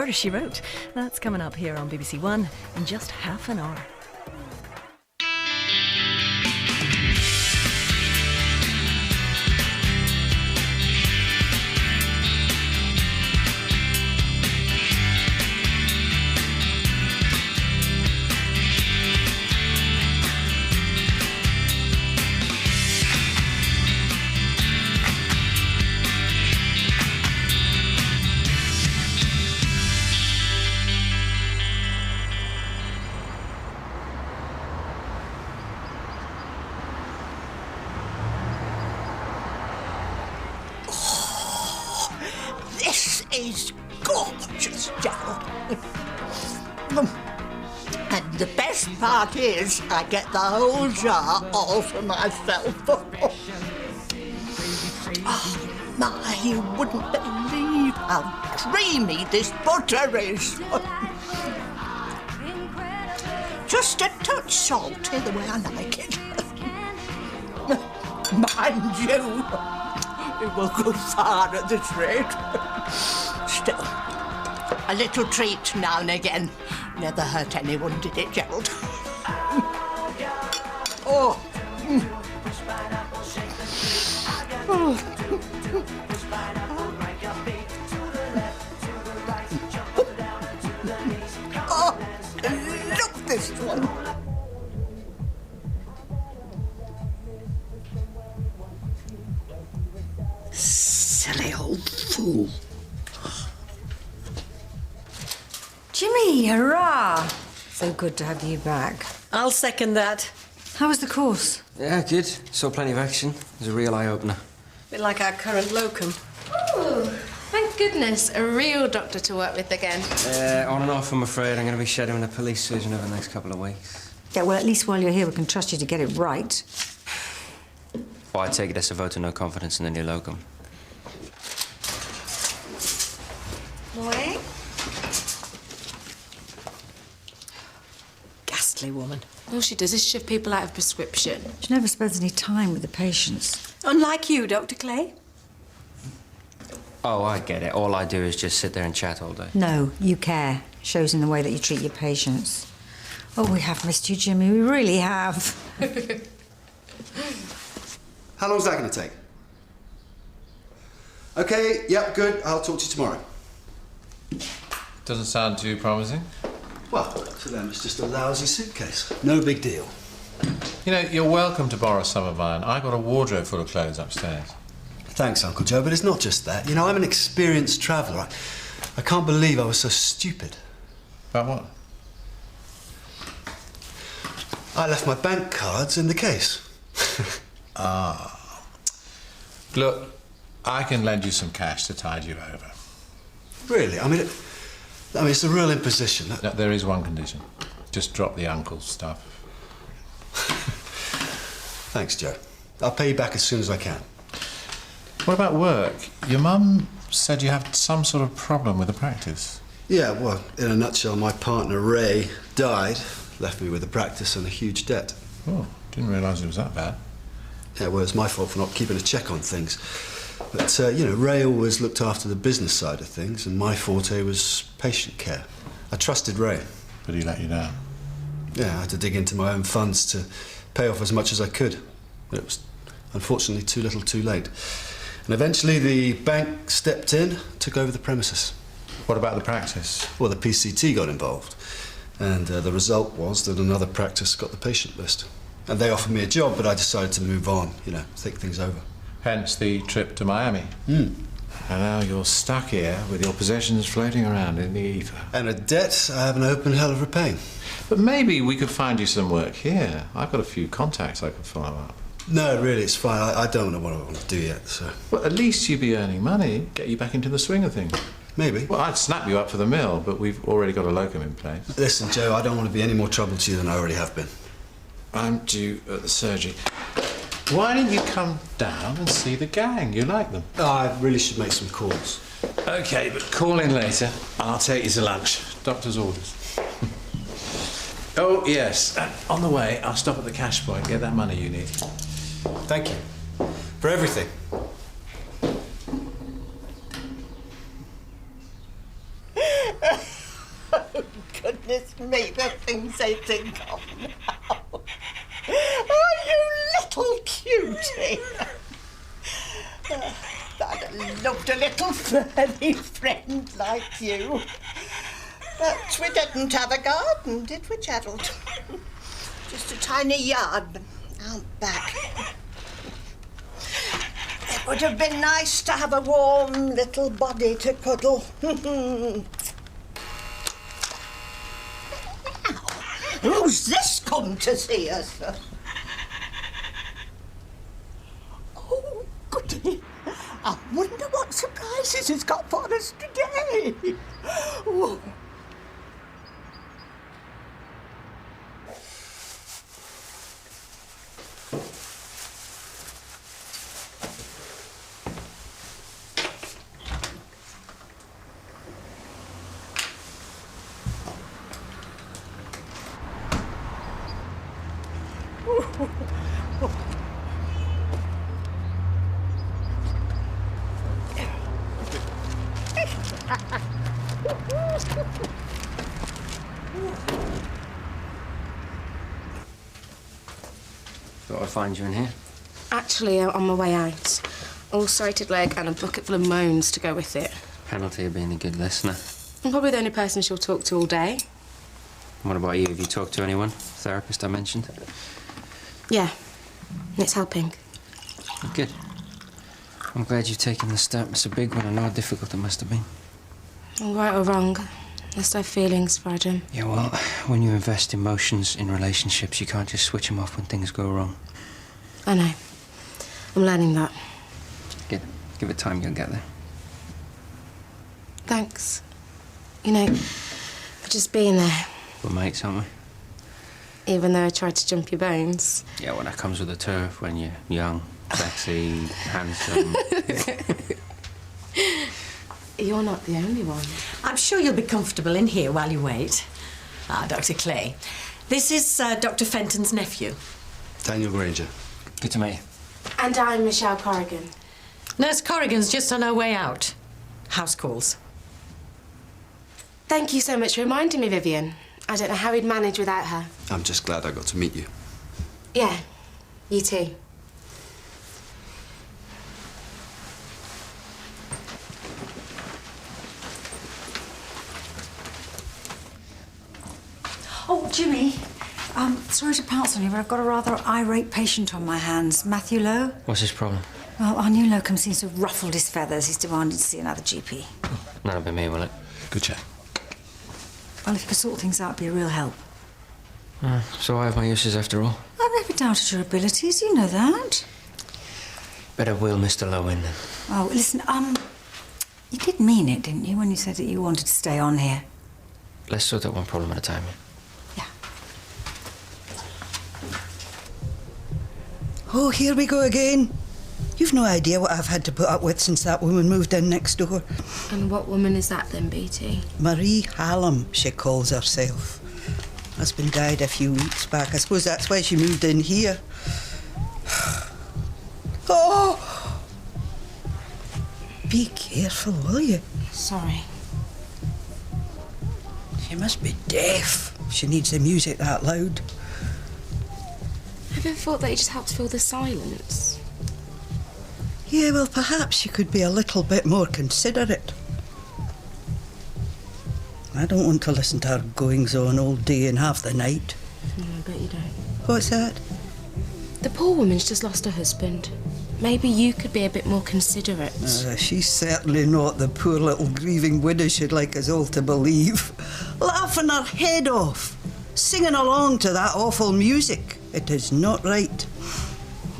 Murder, She Wrote. That's coming up here on BBC1 in just half an hour. Is gorgeous, Gerald. And the best part is I get the whole jar all for myself. Oh, my, you wouldn't believe how creamy this butter is. Just a touch salty, the way I like it. Mind you, it will go far at this rate. Still, a little treat now and again never hurt anyone, did it, Gerald? Oh. Oh, look this one. Silly old fool. Jimmy, hurrah! So good to have you back. I'll second that. How was the course? Yeah, good. Saw plenty of action. It was a real eye-opener. Bit like our current locum. Ooh, thank goodness, a real doctor to work with again. On and off, I'm afraid. I'm going to be shadowing a police surgeon over the next couple of weeks. Yeah, well, at least while you're here, we can trust you to get it right. Well, I take it as a vote of no confidence in the new locum. Boy? Ghastly woman. All she does is shove people out of prescription. She never spends any time with the patients. Unlike you, Dr. Clay. Oh, I get it. All I do is just sit there and chat all day. No, you care. Shows in the way that you treat your patients. Oh, we have missed you, Jimmy. We really have. How long is that going to take? OK, yep, good. I'll talk to you tomorrow. Doesn't sound too promising. Well, to them it's just a lousy suitcase. No big deal. You know, you're welcome to borrow some of mine. I've got a wardrobe full of clothes upstairs. Thanks, Uncle Joe, but it's not just that. You know, I'm an experienced traveller. I can't believe I was so stupid. About what? I left my bank cards in the case. Ah. Look, I can lend you some cash to tide you over. Really? I mean, it's a real imposition. No, there is one condition. Just drop the uncle's stuff. Thanks, Joe. I'll pay you back as soon as I can. What about work? Your mum said you have some sort of problem with the practice. Yeah, well, in a nutshell, my partner, Ray, died, left me with the practice and a huge debt. Oh, didn't realise it was that bad. Yeah, well, it's my fault for not keeping a check on things. But, you know, Ray always looked after the business side of things, and my forte was patient care. I trusted Ray. But he let you down. Yeah, I had to dig into my own funds to pay off as much as I could. But it was, unfortunately, too little too late. And eventually the bank stepped in, took over the premises. What about the practice? Well, the PCT got involved. And the result was that another practice got the patient list. And they offered me a job, but I decided to move on, you know, think things over. Hence the trip to Miami. Mm. And now you're stuck here with your possessions floating around in the ether. And a debt I have an open hell of repaying. But maybe we could find you some work here. I've got a few contacts I could follow up. No, really, it's fine. I don't know what I want to do yet, so... Well, at least you'd be earning money, get you back into the swing of things. Maybe. Well, I'd snap you up for the mill, but we've already got a locum in place. Listen, Joe, I don't want to be any more trouble to you than I already have been. I'm due at the surgery. Why don't you come down and see the gang? You like them. Oh, I really should make some calls. OK, but call in later and I'll take you to lunch. Doctor's orders. Oh, yes. On the way, I'll stop at the cash point, get that money you need. Thank you. For everything. goodness me, the things they think of now. Oh, you little cutie. I'd have loved a little furry friend like you. But we didn't have a garden, did we, Gerald? Just a tiny yard out back. It would have been nice to have a warm little body to cuddle. Now, who's this come to see us? Oh, goody. I wonder what surprises he's got for us today. Oh. Thought I'd find you in here. Actually, I'm on my way out. Ulcerated leg and a bucket full of moans to go with it. Penalty of being a good listener. I'm probably the only person she'll talk to all day. What about you? Have you talked to anyone? Therapist I mentioned? Yeah, it's helping. Good. I'm glad you've taken the step. It's a big one. I know how difficult it must have been. Right or wrong, there's no feelings for Jim. Yeah, well, when you invest emotions in relationships, you can't just switch them off when things go wrong. I know. I'm learning that. Good. Give it time, you'll get there. Thanks. You know, for just being there. We're mates, aren't we? Even though I tried to jump your bones. Yeah, well, that comes with the turf when you're young, sexy, handsome. You're not the only one. I'm sure you'll be comfortable in here while you wait. Dr. Clay. This is Dr. Fenton's nephew. Daniel Granger. Good to meet you. And I'm Michelle Corrigan. Nurse Corrigan's just on her way out. House calls. Thank you so much for reminding me, Vivian. I don't know how we'd manage without her. I'm just glad I got to meet you. Yeah, you too. Oh, Jimmy. Sorry to pounce on you, but I've got a rather irate patient on my hands. Matthew Lowe. What's his problem? Well, our new locum seems to have ruffled his feathers. He's demanded to see another GP. That'll be me, will it? Good chat. Well, if you could sort things out, it'd be a real help. So I have my uses after all. I've never doubted your abilities, you know that. Better wheel Mr. Lowe in then. Oh, listen, you did mean it, didn't you, when you said that you wanted to stay on here? Let's sort out one problem at a time. Yeah. Oh, here we go again. You've no idea what I've had to put up with since that woman moved in next door. And what woman is that then, BT? Marie Hallam, she calls herself. Husband died a few weeks back. I suppose that's why she moved in here. Oh! Be careful, will you? Sorry. She must be deaf. She needs the music that loud. Have you ever thought that it just helps fill the silence? Yeah, well, perhaps you could be a little bit more considerate. I don't want to listen to her goings-on all day and half the night. No, I bet you don't. What's that? The poor woman's just lost her husband. Maybe you could be a bit more considerate. She's certainly not the poor little grieving widow she'd like us all to believe. Laughing her head off, singing along to that awful music. It is not right.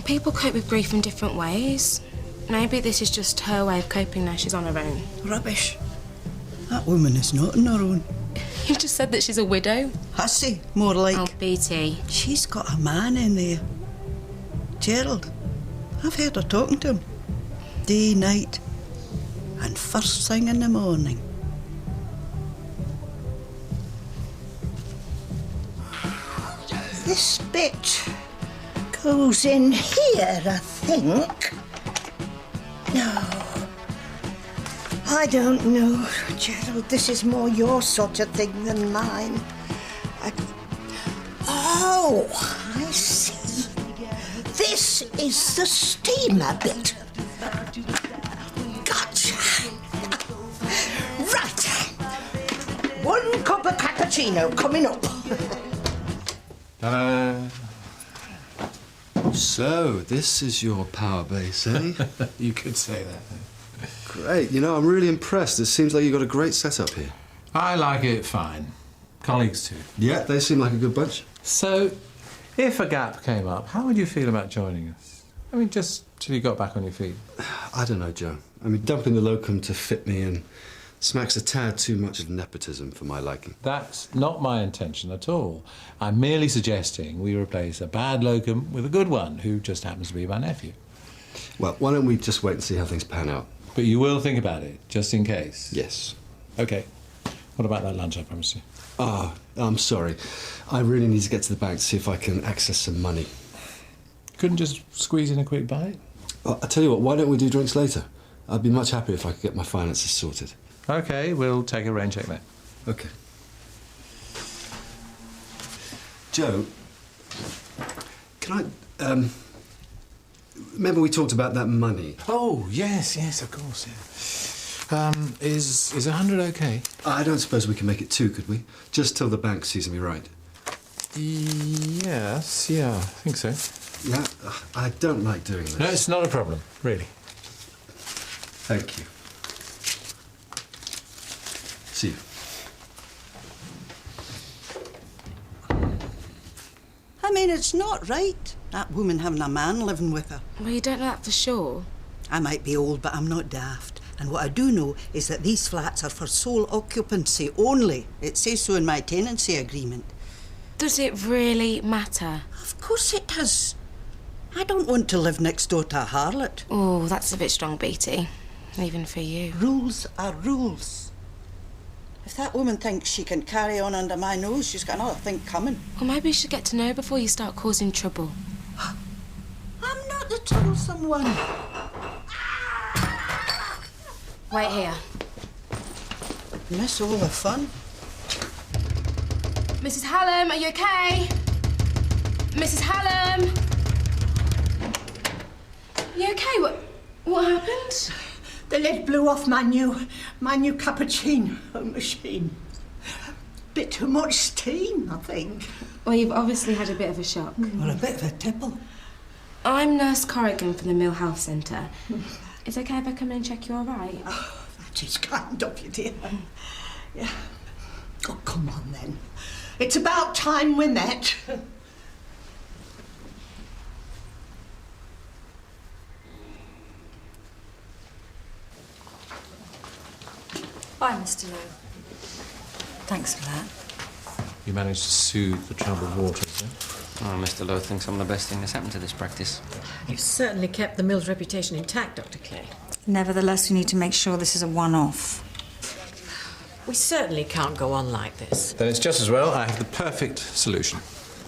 People cope with grief in different ways. Maybe this is just her way of coping now she's on her own. Rubbish. That woman is not on her own. You just said that she's a widow. Hussy, more like. Oh, BT. She's got a man in there. Gerald. I've heard her talking to him. Day, night, and first thing in the morning. This bit goes in here, I think. No. I don't know, Gerald. This is more your sort of thing than mine. Oh, I see. This is the steamer bit. Gotcha. Right. 1 cup of cappuccino coming up. Ta-da! So, this is your power base, eh? You could say that. Great. You know, I'm really impressed. It seems like you've got a great setup here. I like it fine. Colleagues too. Yeah, they seem like a good bunch. So, if a gap came up, how would you feel about joining us? I mean, just till you got back on your feet. I don't know, Joe. I mean, dumping the locum to fit me in smacks a tad too much of nepotism for my liking. That's not my intention at all. I'm merely suggesting we replace a bad locum with a good one who just happens to be my nephew. Well, why don't we just wait and see how things pan out? But you will think about it, just in case. Yes. OK. What about that lunch I promised you? Ah, I'm sorry. I really need to get to the bank to see if I can access some money. Couldn't just squeeze in a quick bite? Well, I'll tell you what, why don't we do drinks later? I'd be much happier if I could get my finances sorted. OK, we'll take a rain check then. OK. Joe, can I, remember we talked about that money? Oh, yes, of course, yeah. Is 100 OK? I don't suppose we can make it 2, could we? Just till the bank sees me right. Yes, yeah, I think so. Yeah, I don't like doing this. No, it's not a problem, really. Thank you. See you. I mean, it's not right, that woman having a man living with her. Well, you don't know that for sure. I might be old, but I'm not daft. And what I do know is that these flats are for sole occupancy only. It says so in my tenancy agreement. Does it really matter? Of course it does. I don't want to live next door to a harlot. Oh, that's a bit strong, Beatty. Even for you. Rules are rules. If that woman thinks she can carry on under my nose, she's got another thing coming. Well, maybe you should get to know before you start causing trouble. I'm not the troublesome one. Wait here. Miss all the fun. Mrs. Hallam, are you okay? Mrs. Hallam! You okay? What happened? The lid blew off my new cappuccino machine. Bit too much steam, I think. Well, you've obviously had a bit of a shock. Well, a bit of a tipple. I'm Nurse Corrigan from the Mill Health Centre. Is it okay if I come in and check you're all right? Oh, that is kind of you, dear. Yeah. Oh, come on, then. It's about time we met. Bye, Mr. Lowe. Thanks for that. You managed to soothe the troubled waters, eh? Oh, Mr. Lowe thinks I'm the best thing that's happened to this practice. You've certainly kept the mill's reputation intact, Dr. Clay. Nevertheless, we need to make sure this is a one-off. We certainly can't go on like this. Then it's just as well I have the perfect solution.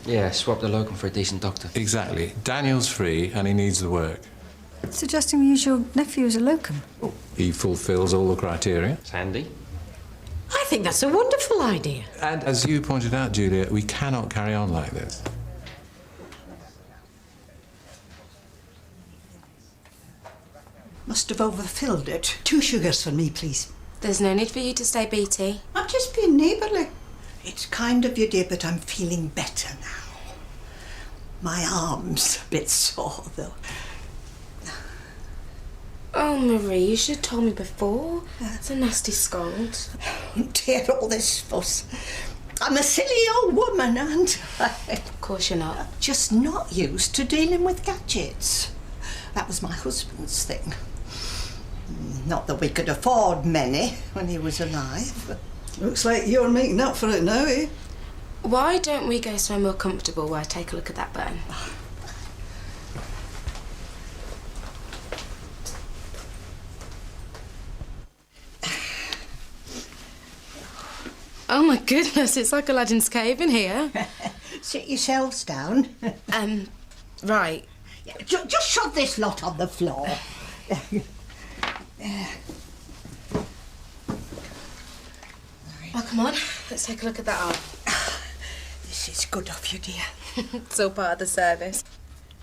Yeah, swap the locum for a decent doctor. Exactly. Daniel's free and he needs the work. Suggesting we use your nephew as a locum. He fulfills all the criteria. It's handy. I think that's a wonderful idea. And as you pointed out, Julia, we cannot carry on like this. Must have overfilled it. 2 sugars for me, please. There's no need for you to stay, Beatty. I'm just being neighbourly. It's kind of you, dear, but I'm feeling better now. My arm's a bit sore, though. Oh, Marie, you should have told me before. It's a nasty scold. Dear, all this fuss. I'm a silly old woman, aren't I? Of course you're not. Just not used to dealing with gadgets. That was my husband's thing. Not that we could afford many when he was alive. Looks like you're making up for it now, eh? Why don't we go somewhere more comfortable where I take a look at that burn? Oh my goodness, it's like Aladdin's cave in here. Sit yourselves down. Right. Yeah, just shove this lot on the floor. Oh, come on, let's take a look at that arm. This is good of you, dear. It's all part of the service.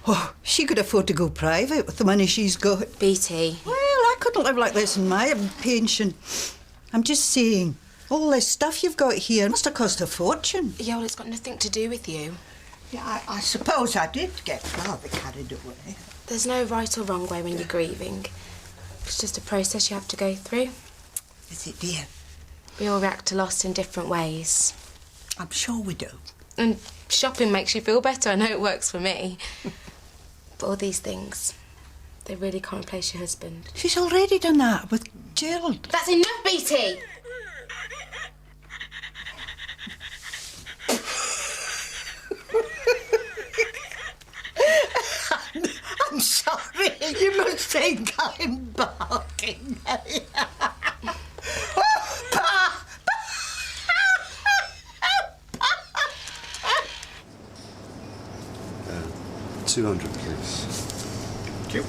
Oh, she could afford to go private with the money she's got. BT. Well, I couldn't live like this in my pension. I'm just saying, all this stuff you've got here must have cost a fortune. Yeah, well, it's got nothing to do with you. Yeah, I suppose I did get rather carried away. There's no right or wrong way when you're grieving. It's just a process you have to go through. Is it, dear? We all react to loss in different ways. I'm sure we do. And shopping makes you feel better. I know it works for me. But all these things, they really can't replace your husband. She's already done that with Gerald. That's enough, BT! I'm sorry. You must think I'm barking. Pa! 200, please. Thank you.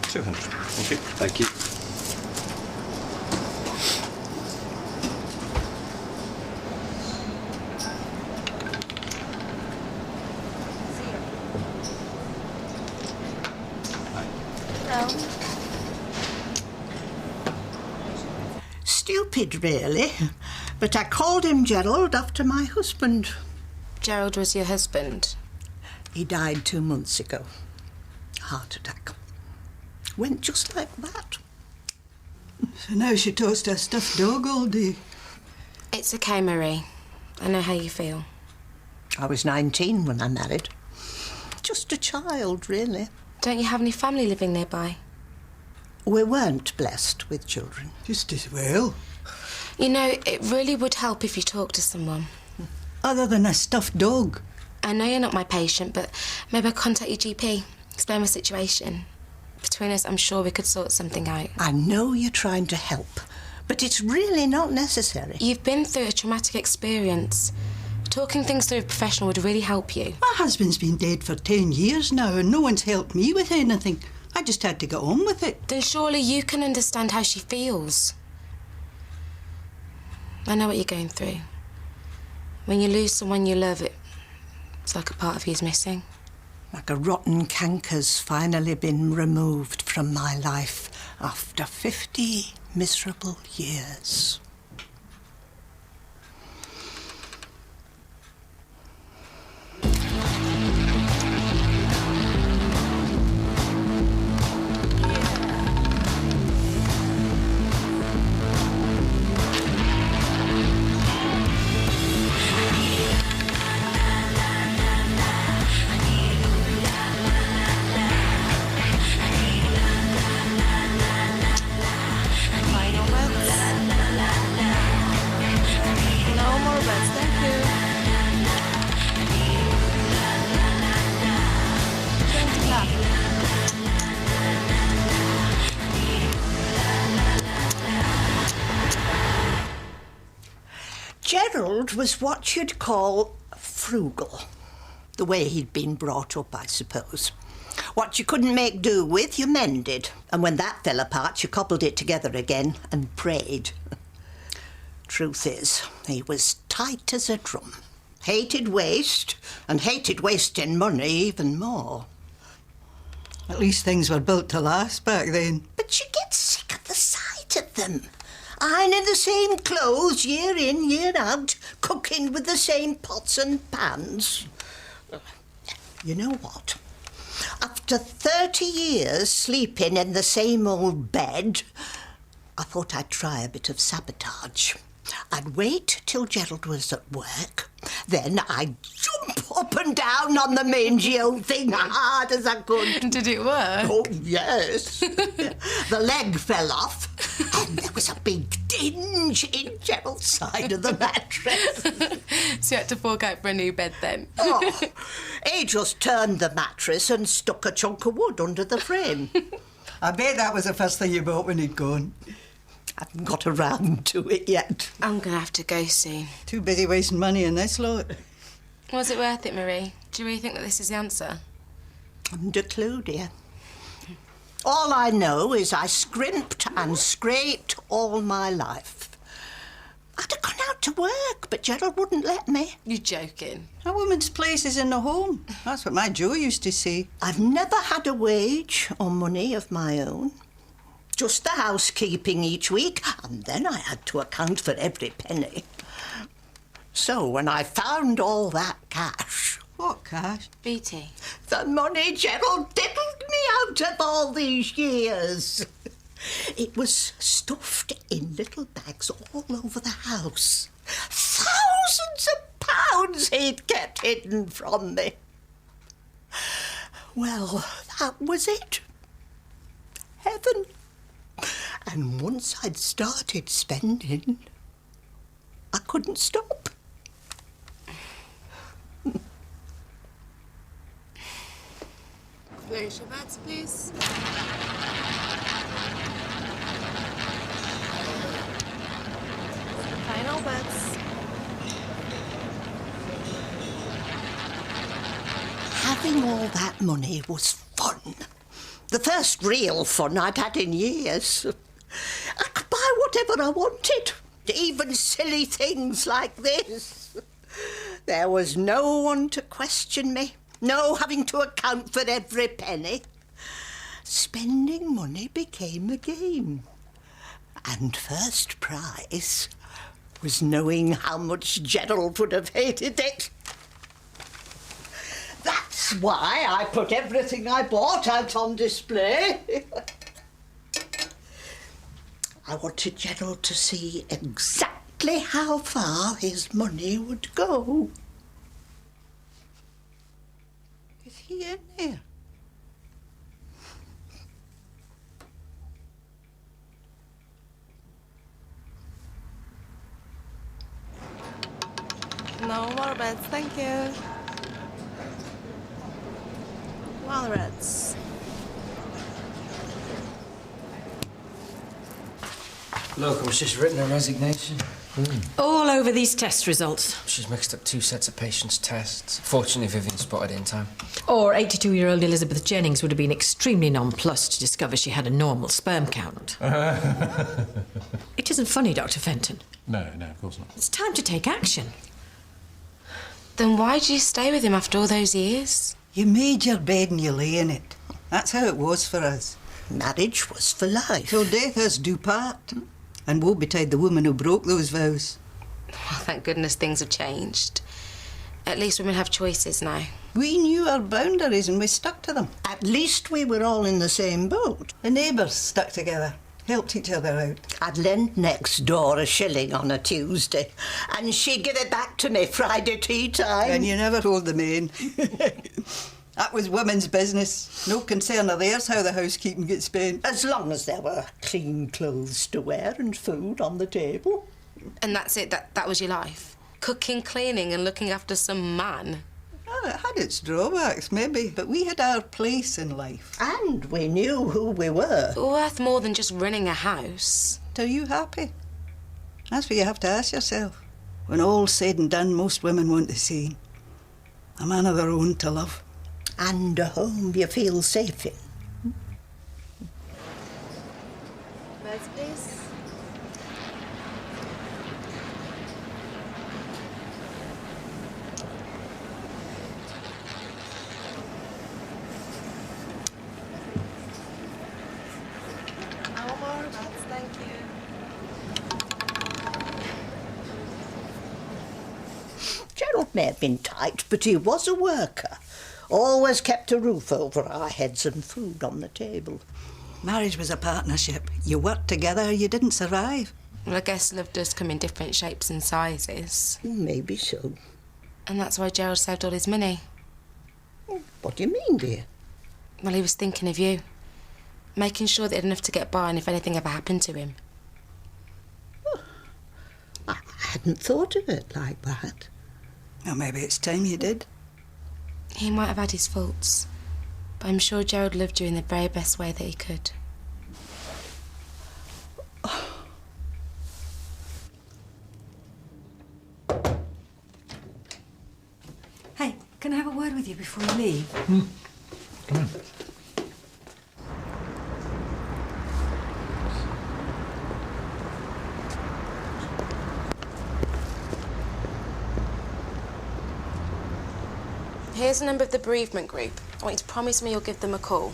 $200. Thank you. Thank you. Stupid, really. But I called him Gerald after my husband. Gerald was your husband? He died 2 months ago. Heart attack. Went just like that. So now she talks to a stuffed dog all day. It's okay, Marie. I know how you feel. I was 19 when I married. Just a child, really. Don't you have any family living nearby? We weren't blessed with children. Just as well. You know, it really would help if you talked to someone. Other than a stuffed dog. I know you're not my patient, but maybe I'll contact your GP, explain my situation. Between us, I'm sure we could sort something out. I know you're trying to help, but it's really not necessary. You've been through a traumatic experience. Talking things through with a professional would really help you. My husband's been dead for 10 years now and no one's helped me with anything. I just had to get on with it. Then surely you can understand how she feels. I know what you're going through. When you lose someone you love, it's like a part of you's missing. Like a rotten canker's finally been removed from my life after 50 miserable years. Gerald was what you'd call frugal. The way he'd been brought up, I suppose. What you couldn't make do with, you mended. And when that fell apart, you cobbled it together again and prayed. Truth is, he was tight as a drum. Hated waste, and hated wasting money even more. At least things were built to last back then. But you get sick of the sight of them. Ironing the same clothes year in, year out, cooking with the same pots and pans. You know what? After 30 years sleeping in the same old bed, I thought I'd try a bit of sabotage. I'd wait till Gerald was at work, then I'd jump up and down on the mangy old thing hard as I could. Did it work? Oh, yes. The leg fell off, and there was a big dinge in Gerald's side of the mattress. So you had to fork out for a new bed then? Oh, he just turned the mattress and stuck a chunk of wood under the frame. I bet that was the first thing you bought when he'd gone. I haven't got around to it yet. I'm going to have to go soon. Too busy wasting money in this lot. Was it worth it, Marie? Do you really think that this is the answer? I haven't a clue, dear. All I know is I scrimped and scraped all my life. I'd have gone out to work, but Gerald wouldn't let me. You're joking. A woman's place is in the home. That's what my Joe used to say. I've never had a wage or money of my own. Just the housekeeping each week, and then I had to account for every penny. So when I found all that cash... What cash? BT. The money Gerald diddled me out of all these years. It was stuffed in little bags all over the house. Thousands of pounds he'd kept hidden from me. Well, that was it. Heaven. And once I'd started spending, I couldn't stop. Finish your beds, please. Final beds. Having all that money was fun. The first real fun I'd had in years. I could buy whatever I wanted, even silly things like this. There was no one to question me, no having to account for every penny. Spending money became a game. And first prize was knowing how much Gerald would have hated it. That's why I put everything I bought out on display. I wanted Gerald to see exactly how far his money would go. Is he in here? No more beds, thank you. Walrus. Locum's just written a resignation. All over these test results. She's mixed up 2 sets of patients' tests. Fortunately, Vivian spotted it in time. Or 82-year-old Elizabeth Jennings would have been extremely nonplussed to discover she had a normal sperm count. It isn't funny, Dr. Fenton. No, of course not. It's time to take action. Then why'd you stay with him after all those years? You made your bed and you lay in it. That's how it was for us. Marriage was for life. Till death us do part. And woe betide the woman who broke those vows. Well, thank goodness things have changed. At least women have choices now. We knew our boundaries and we stuck to them. At least we were all in the same boat. The neighbours stuck together, helped each other out. I'd lend next door a shilling on a Tuesday, and she'd give it back to me Friday tea time. And you never told the men. That was women's business. No concern of theirs how the housekeeping gets spent. As long as there were clean clothes to wear and food on the table. And that's it? That was your life? Cooking, cleaning and looking after some man? Well, it had its drawbacks, maybe, but we had our place in life. And we knew who we were. Worth more than just running a house. Are you happy? That's what you have to ask yourself. When all's said and done, most women want the same. A man of their own to love. And a home you feel safe in. Beds, please. No more beds, thank you. Gerald may have been tight, but he was a worker. Always kept a roof over our heads and food on the table. Marriage was a partnership. You worked together or you didn't survive. Well, I guess love does come in different shapes and sizes. Maybe so. And that's why Gerald saved all his money. What do you mean, dear? Well, he was thinking of you. Making sure that he had enough to get by and if anything ever happened to him. I hadn't thought of it like that. Well, maybe it's time you did. He might have had his faults, but I'm sure Gerald loved you in the very best way that he could. Hey, can I have a word with you before you leave? Come on. Here's the number of the bereavement group. I want you to promise me you'll give them a call.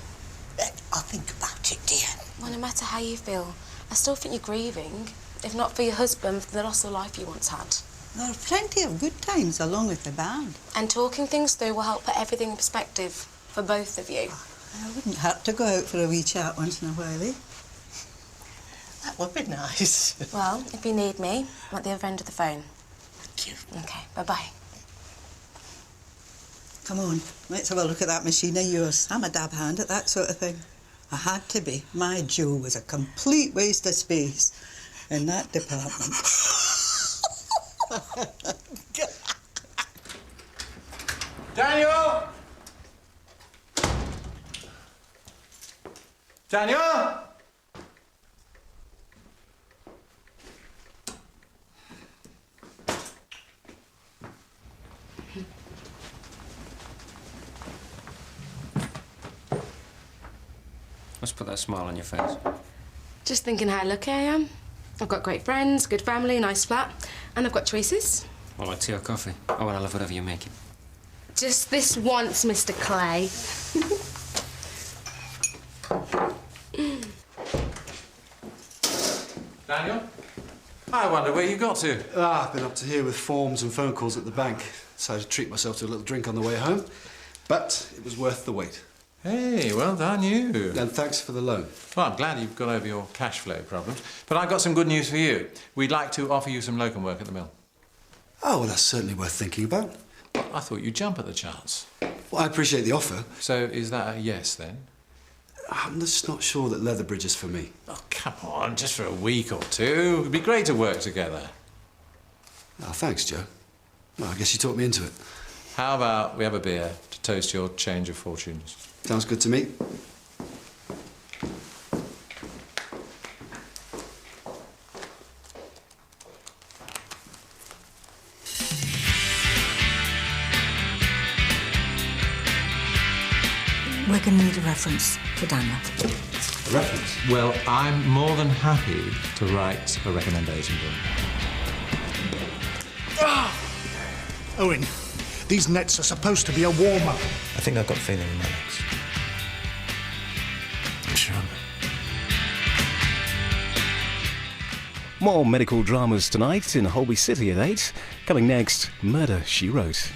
I'll think about it, dear. Well, no matter how you feel, I still think you're grieving. If not for your husband, for the loss of life you once had. There are plenty of good times along with the band. And talking things through will help put everything in perspective for both of you. I wouldn't have to go out for a wee chat once in a while, eh? That would be nice. Well, if you need me, I'm at the other end of the phone. Thank you. OK, bye-bye. Come on, let's have a look at that machine of yours. I'm a dab hand at that sort of thing. I had to be. My Joe was a complete waste of space in that department. Daniel! Daniel! Let's put that smile on your face. Just thinking how lucky I am. I've got great friends, good family, nice flat, and I've got choices. Well, like tea or coffee? Oh, well, I love whatever you make it. Just this once, Mr. Clay. Daniel? I wonder where you got to. I've been up to here with forms and phone calls at the bank. Decided to treat myself to a little drink on the way home. But it was worth the wait. Hey, well done you. And thanks for the loan. Well, I'm glad you've got over your cash flow problems. But I've got some good news for you. We'd like to offer you some locum work at the mill. Oh, well, that's certainly worth thinking about. I thought you'd jump at the chance. Well, I appreciate the offer. So is that a yes, then? I'm just not sure that Leatherbridge is for me. Oh, come on, just for a week or two. It'd be great to work together. Oh, thanks, Joe. Well, I guess you talked me into it. How about we have a beer to toast your change of fortunes? Sounds good to me. We're going to need a reference for Daniel. A reference? Well, I'm more than happy to write a recommendation for him. Owen, these nets are supposed to be a warm-up. I think I've got a feeling in my legs. Sure. More medical dramas tonight in Holby City at 8. Coming next, Murder, She Wrote.